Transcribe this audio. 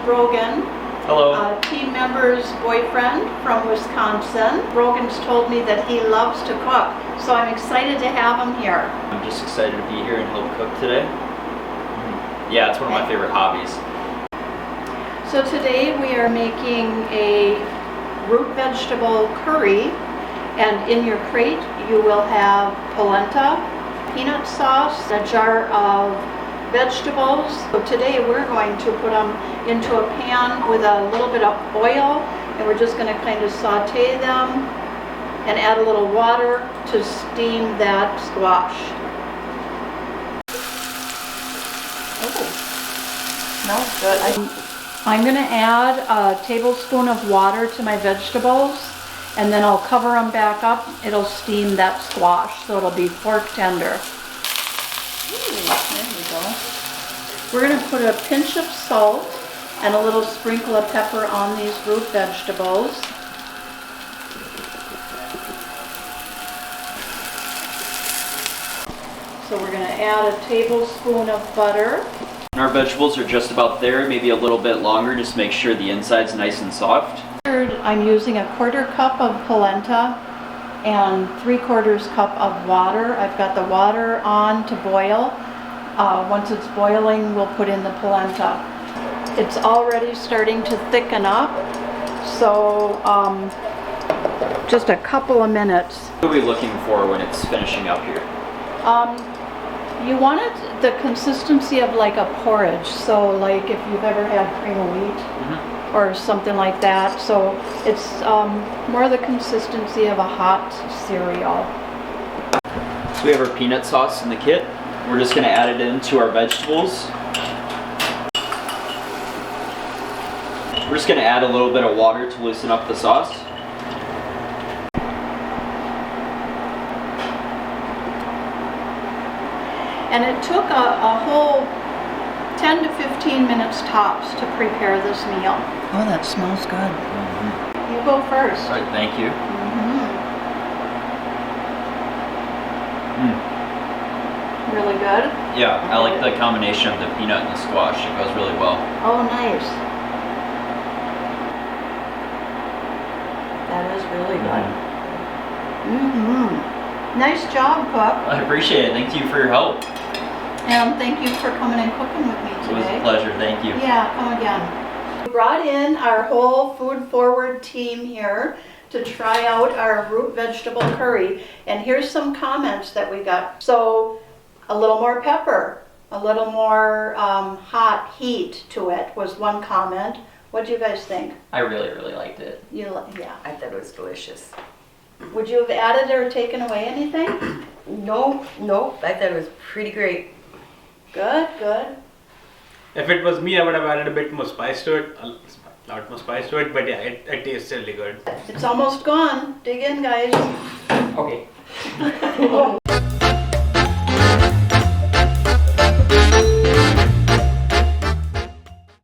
Brogan. Hello. A team member's boyfriend from Wisconsin. Brogan's told me that he loves to cook, so I'm excited to have him here. I'm just excited to be here and help cook today. Yeah, it's one of my favorite hobbies. So today we are making a root vegetable curry, and in your crate you will have polenta, peanut sauce, a jar of vegetables. So today we're going to put them into a pan with a little bit of oil, and we're just going to kind of saute them and add a little water to steam that squash. Oh, smells good. I'm going to add a tablespoon of water to my vegetables, and then I'll cover them back up. It'll steam that squash, so it'll be pork tender. Ooh, there we go. We're going to put a pinch of salt and a little sprinkle of pepper on these root vegetables. So we're going to add a tablespoon of butter. Our vegetables are just about there, maybe a little bit longer, just to make sure the inside's nice and soft. I'm using a 1/4 cup of polenta and 3/4 cup of water. I've got the water on to boil. Once it's boiling, we'll put in the polenta. It's already starting to thicken up, so just a couple of minutes. What are we looking for when it's finishing up here? You want it the consistency of like a porridge, so like if you've ever had cream of wheat or something like that. So it's more the consistency of a hot cereal. So we have our peanut sauce in the kit. We're just going to add it into our vegetables. We're just going to add a little bit of water to loosen up the sauce. And it took a whole 10 to 15 minutes tops to prepare this meal. Oh, that smells good. You go first. All right, thank you. Really good? Yeah, I like the combination of the peanut and the squash. It goes really well. Oh, nice. That is really good. Nice job, Cook. I appreciate it. Thank you for your help. And thank you for coming and cooking with me today. It was a pleasure. Thank you. Yeah, come again. We brought in our whole food forward team here to try out our root vegetable curry. And here's some comments that we got. So, a little more pepper, a little more hot heat to it was one comment. What do you guys think? I really, really liked it. Yeah. I thought it was delicious. Would you have added or taken away anything? No, I thought it was pretty great. Good, good. If it was me, I would have added a bit more spice to it, a lot more spice to it, but yeah, it tastes really good. It's almost gone. Dig in, guys. Okay.